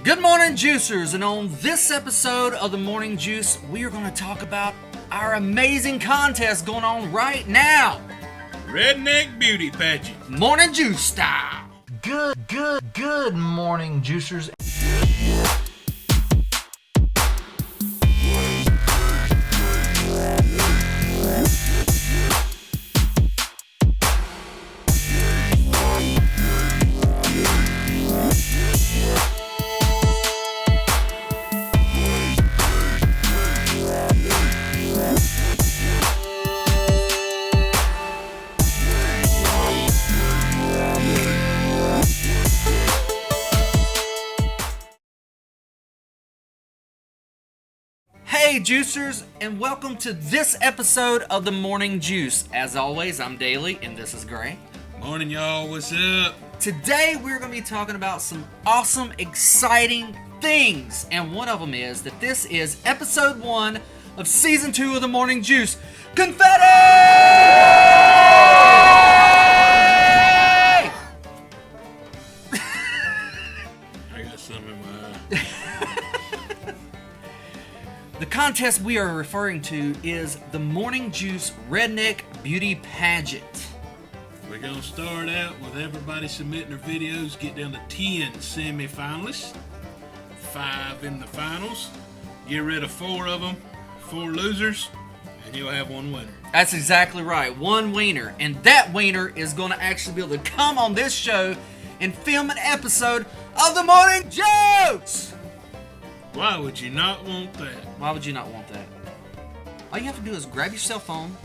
Good morning, Juicers, and on this episode of the Morning Juice, we are going to talk about our amazing contest going on right now. Redneck Beauty Pageant. Morning Juice style. Good morning, Juicers. Hey Juicers, and welcome to this episode of the Morning Juice. As always, I'm Daley, and this is Gray. Morning, y'all. What's up? Today, we're going to be talking about some awesome, exciting things. And one of them is that this is episode 1 of season 2 of the Morning Juice. Confetti! I got some in my eye. The contest we are referring to is the Morning Juice Redneck Beauty Pageant. We're going to start out with everybody submitting their videos, get down to 10 semi-finalists, 5 in the finals, get rid of 4 of them, 4 losers, and you'll have 1 winner. That's exactly right, 1 wiener. And that wiener is going to actually be able to come on this show and film an episode of the Morning Juice! Why would you not want that? Why would you not want that? All you have to do is grab your cell phone,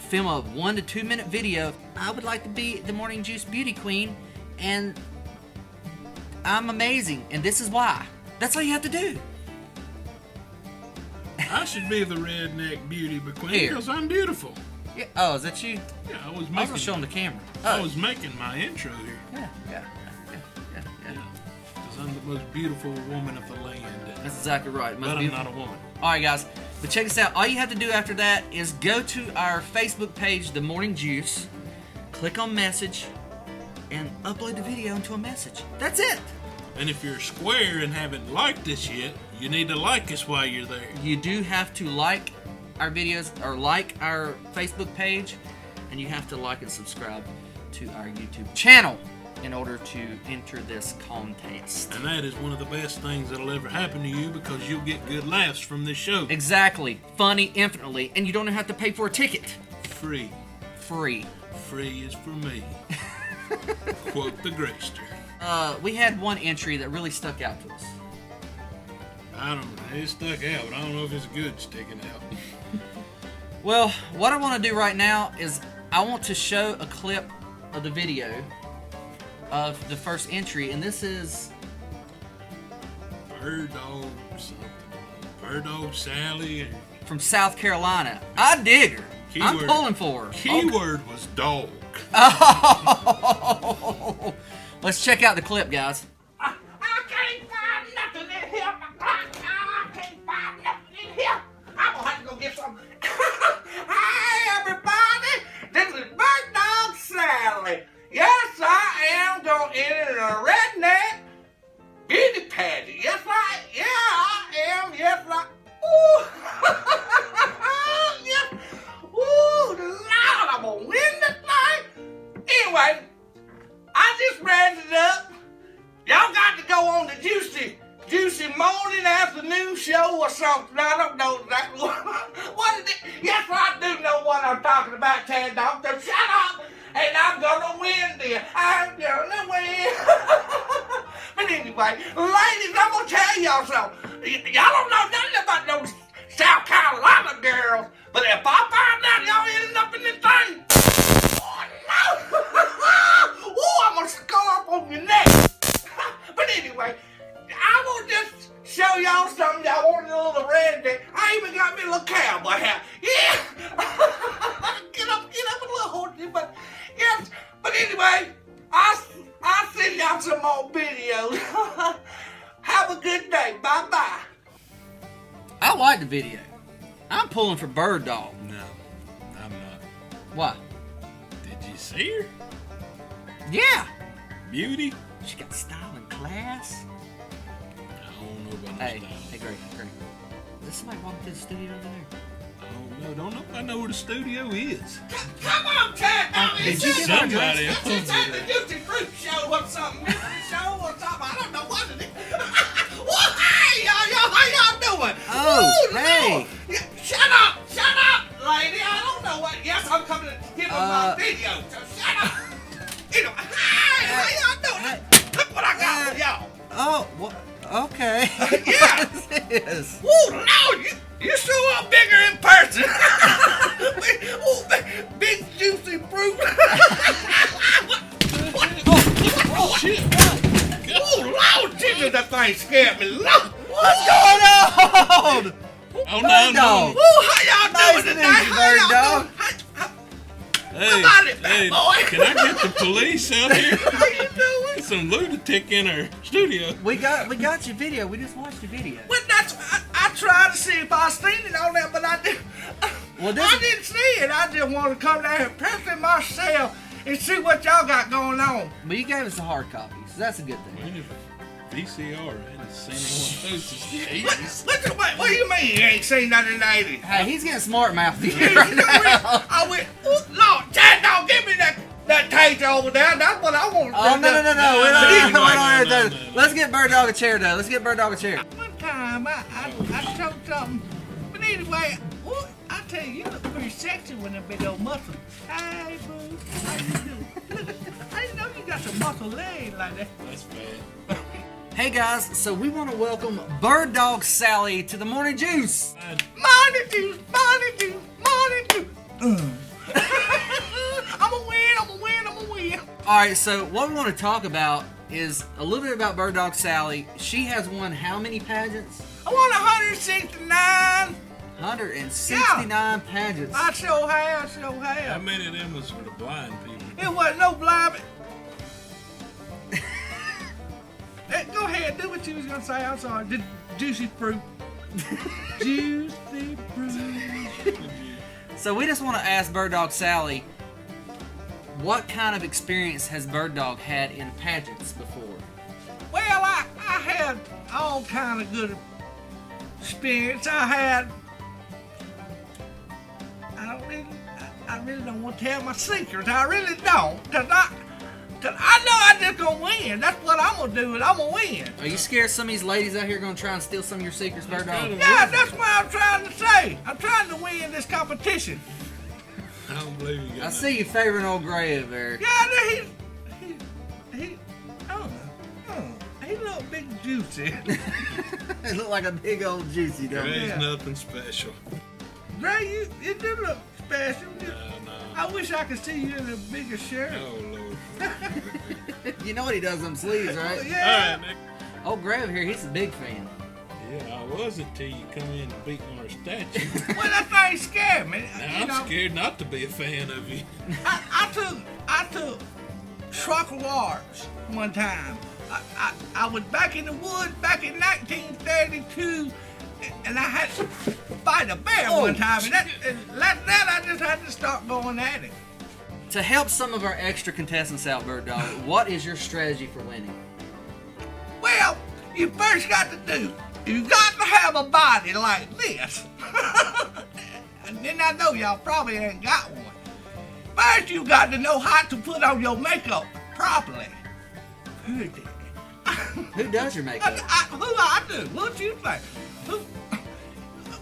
film a 1 to 2 minute video. I would like to be the Morning Juice Beauty Queen, and I'm amazing, and this is why. That's all you have to do. I should be the Redneck Beauty Queen Here. because I'm beautiful. Yeah. Oh, is that you? Yeah, I was I was making. gonna show them the camera. I was making my intro here. Yeah. Because I'm the most beautiful woman of the land. That's exactly right. But I'm not a woman. Alright guys, but check this out. All you have to do after that is go to our Facebook page, The Morning Juice, click on message, and upload the video into a message. That's it. And if you're square and haven't liked us yet, you need to like us while you're there. You do have to like our videos, or like our Facebook page, and you have to like and subscribe to our YouTube channel in order to enter this contest. And that is one of the best things that'll ever happen to you because you'll get good laughs from this show. Exactly. Funny infinitely, and you don't have to pay for a ticket. Free. Free. Free is for me. Quote the Grayster. We had one entry that really stuck out to us. I don't know. It stuck out, but I don't know if it's good sticking out. Well, what I want to do right now is I want to show a clip of the video of the first entry, and this is Bird dog something. Bird dog Sally. from South Carolina. I dig her. I'm Keyword. pulling for her. Keyword was dog. Oh. Let's check out the clip, guys. I can't find nothing in here. I can't find nothing in here. I'm gonna have to go get some. Hi, everybody. This is Bird Dog Sally. Yes, I am going in a redneck beauty pageant. Yes, I am. Yes, I. Ooh. Yes. Ooh, Lord, I'm gonna win this thing. Anyway, I just raised it up. Y'all got to go on the juicy morning afternoon show or something. I don't know exactly what is it. Yes, I do know what I'm talking about, Tad Dog. So shut up, and I'm gonna win then. I'm gonna win. But anyway, ladies, I'm gonna tell y'all something. Y'all don't know nothing about those South Carolina girls, but if I find out y'all ended up in this thing, oh no! Ooh, I'm gonna score up on your neck. But anyway, I will just show y'all something. Y'all want a little redneck. I even got me a little cowboy hat. Yeah! get up a little horsey, but yes. But anyway, I'll send y'all some more videos. Have a good day. Bye-bye. I like the video. I'm pulling for Bird Dog. No, I'm not. Why? Did you see her? Yeah. Beauty? She got style and class. Hey, great. Is somebody walking to the studio over there? Don't nobody know where the studio is. Come on, Chad. Did you get our dress? Somebody else. It's at the Duty Fruit Show or something. Show or something. I don't know what it is. Well, hey, y'all, how y'all doing? Oh, Ooh, hey. Lord. Yeah, shut up, lady. I don't know what. Yes, I'm coming to give them my video, so shut up. Anyway, hey, how y'all doing? Look what I got for y'all. Oh, what? Okay. Yeah. What is this? Woo, Lord, you sure are bigger in person. Ooh, big juicy fruit. Oh, shit. Oh, Lord, Jesus, that thing scared me. Lord. What's going on? Oh, Bird dog. Woo, how y'all Nice doing to tonight? meet you, Bird How y'all dog. doing? Hey, Come on, it, fat boy. can I get the police out here? How you doing? Some lunatic in our studio. We got your video. We just watched your video. Well, I tried to see if I seen it on there, but I didn't. Well, I didn't see it. I just wanted to come down here and press it myself and see what y'all got going on. But you gave us a hard copy, so that's a good thing. VCR, I hadn't seen one of those since the 80s. What do you mean you ain't seen nothing in the 80s? Hey, he's getting smart mouthy You right know what? now. I went, oh, Lord, Chad, don't give me that taser over there. That's what I want. Oh, no. We don't want no. to. Let's get Bird Dog a chair, though. Let's get Bird Dog a chair. One time, I choked something. But anyway, ooh, I tell you, you look pretty sexy with them big old muscles. Hey, boo, how you doing? Look, I didn't know you got some muscle legs like that. That's bad. Hey, guys. So we want to welcome Bird Dog Sally to the Morning Juice. Morning juice, morning juice, morning juice. I'm a win. All right, so what we want to talk about is a little bit about Bird Dog Sally. She has won how many pageants? I won 169. 169 pageants. I sure have. How many of them was for the blind people? It wasn't no blind. Go ahead, do what you was gonna say. I'm sorry. The juicy fruit. Juicy fruit. So we just want to ask Bird Dog Sally, what kind of experience has Bird Dog had in pageants before? Well, I had all kind of good experience. I really don't want to tell my secrets. I really don't, cause I know I just gonna win. That's what I'm gonna do. I'm gonna win. Are you scared some of these ladies out here gonna try and steal some of your secrets, Bird Dog? Yeah, that's what I'm trying to say. I'm trying to win this competition. I don't believe you got I see you favoring old Gray over there. Yeah, he look big juicy. It look like a big old juicy, don't There it? ain't Yeah. nothing special. Ray, you do look special. No. I wish I could see you in a bigger shirt. Oh, Lord. You know what he does on them sleeves, right? All Yeah. right, Nick. Old Gray over here, he's a big fan. Yeah, I was until you come in and beat on our statue. Well, that thing scared me. Now, You know, I'm scared not to be a fan of you. I took truck awards one time. I was back in the woods back in 1932, and I had to fight a bear one time. And that I just had to start going at it. To help some of our extra contestants out, Bird Dog, what is your strategy for winning? Well, you first got to have a body like this. And then I know y'all probably ain't got one. First, you got to know how to put on your makeup properly. Who does your makeup? Who I do? What you think?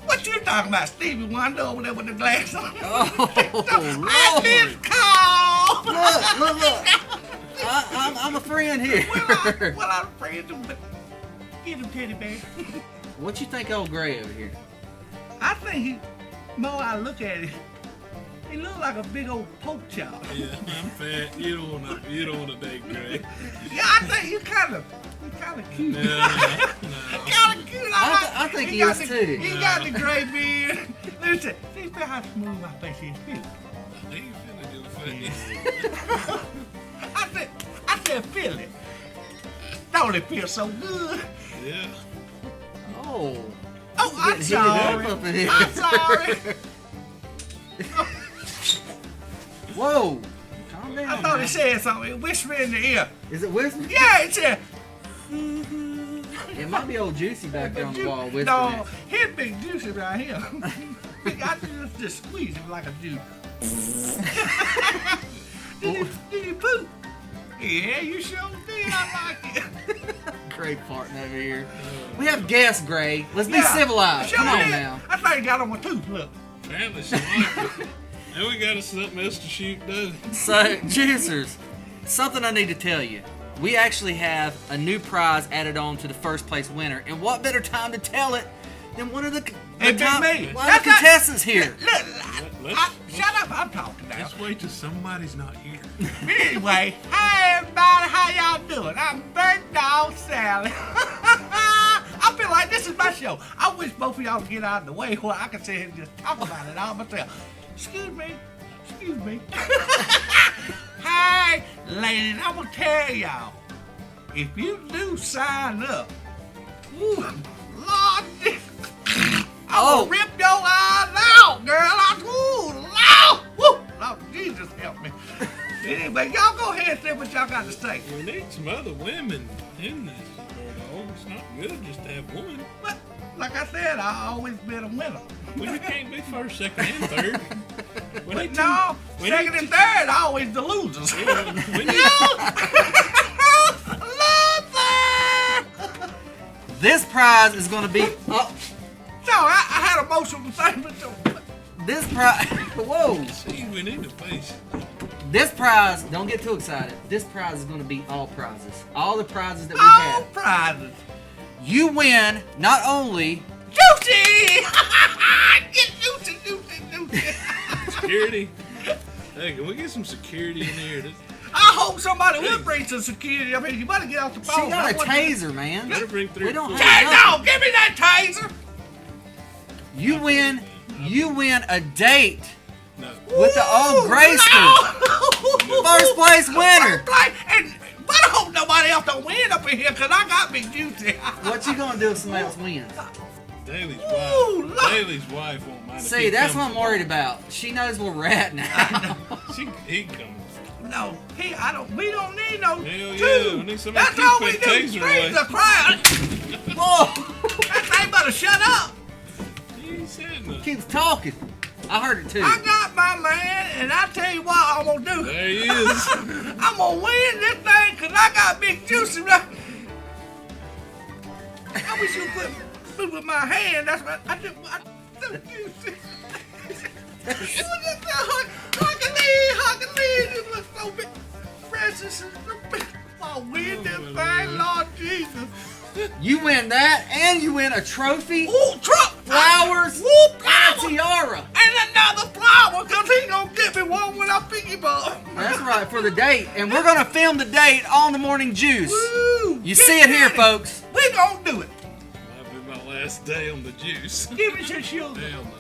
What you talking about, Stevie Wonder over there with the glass on? Oh, I just called. Look. I'm a friend here. Well, I'm afraid to, but get him, teddy bear. What you think old Gray over here? I think more I look at it, he look like a big old pork chop. Yeah, I'm fat. You don't want to date Greg. Yeah, I think you kind of cute. No. Kind of cute. I think he got is the, too. He got the gray beard. Listen, see how smooth my face is. Feel. I ain't finna do face. I said, feel it. Don't it feel so good? Yeah. Oh. Oh, I'm Getting heated sorry. up in here. I'm sorry. Whoa. Calm down. I thought man. it said something. It whispered in the ear. Is it whispering? Yeah, it said. It might be old Juicy back there on the wall whispering. No, here's Big Juicy right here. I just squeeze him like a juice. Did you poop? Yeah, you sure did. I like it. Gray farting over here. We have guests, Gray. Let's be civilized. Sure Come on did. now. I thought you got on my tooth. Look. Apparently she liked it. And we got us something else to shoot, though. So, Juicers, something I need to tell you. We actually have a new prize added on to the first place winner. And what better time to tell it than one of the contestants here. Shut up, I'm talking now. Let's wait till somebody's not here. Anyway, hi everybody, how y'all doing? I'm Bird Dog Sally. I feel like this is my show. I wish both of y'all would get out of the way where I can sit here and just talk about it all myself. Excuse me. Hey, ladies, I'm gonna tell y'all, if you do sign up, ooh, Lord, I'm gonna rip your eyes out, girl. Lord, Jesus help me. Anyway, y'all go ahead and say what y'all got to say. We need some other women in this. It's not good just to have one. But, like I said, I always been a winner. Well, you can't be first, second, and third. Second and third, always the losers. Loser! This prize is going to be... So, I had a motion to say, but this prize... Whoa! See, we need a place. This prize, don't get too excited. This prize is going to be all prizes. All the prizes that we all have. prizes. You win not only... Juicy! Get juicy. Security. Hey, can we get some security in here? I hope somebody will bring some security. I mean, you better get off the phone. She got a taser, man. Better bring three. We don't four. have No, give me that taser. You win a date No. with the old Grayster. First place winner. First place. And but I hope nobody else don't win up in here because I got Big Juicy. What you gonna do if somebody else wins? Daley's Ooh, wife. look. Daley's wife won't mind. See, that's what I'm worried about. She knows where we're at now. He can come. No, we don't need no Hell yeah, two. we need somebody That's to all keep we that do. taser away. Freeze the crowd. Whoa! That thing better shut up. He ain't said nothing. Keeps talking. I heard it too. I got my man, and I tell you what I'm gonna do. There he is. I'm gonna win this thing because I got Big Juicy. I wish you would put with my hand. That's what I do. Juicy. It was just hugging. It was so big. Precious. I'll win this thing, Lord Jesus. You win that, and you win a trophy, Ooh, truck. flowers, Woo, and a flower. tiara. And another flower, because he gonna give me one when I pick him up. That's right, for the date. And we're gonna film the date on the Morning Juice. Woo, You get see it here, ready. folks. We gonna do it. Might be my last day on the juice. Give me some sugar. Hell no.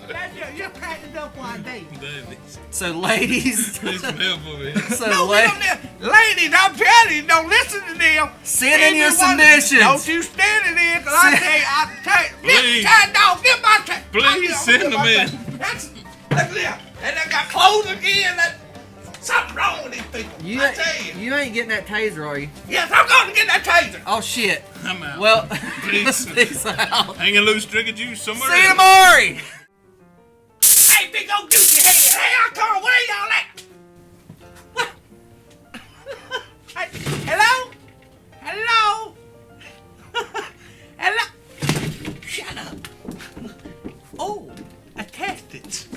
You're packing up for a date. Daley's. So, ladies. Please some help over here. So, No, we don't need, ladies, I'm telling you, don't listen to them. send in your If you wanna- submissions. Don't you stand in there, because I tell you, Please. get my tag. Please send them in. That's, look there. And they got clothes again. Something wrong with these people. You, I tell you. you ain't getting that taser, are you? Yes, I'm going to get that taser. Oh, shit. I'm out. Well, Peace. peace out. Hanging loose drinking juice somewhere. See you else. tomorrow. Hey, big old juicy head. Hey, I come. Where y'all at? What? Hey, hello? Hello? Hello? Shut up. Oh, contestants.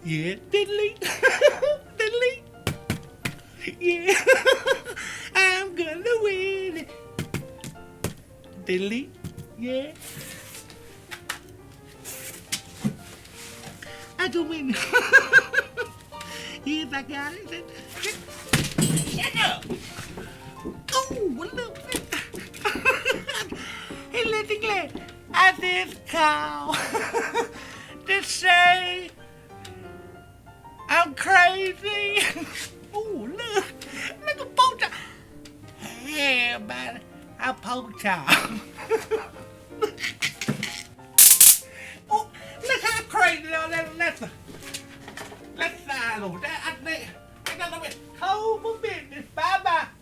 Yeah, diddly. Diddly. Yeah. I'm gonna win it. Diddly. Yeah. I gonna win it. Yes, I got it. Shut up. Oh, look. Hey, listen, Glenn. I just call to say I'm crazy. Oh, look at Pocha. Hey, everybody, I'm Pocha. Oh, Let's sign over there. I got a little bit cold for business. Bye-bye.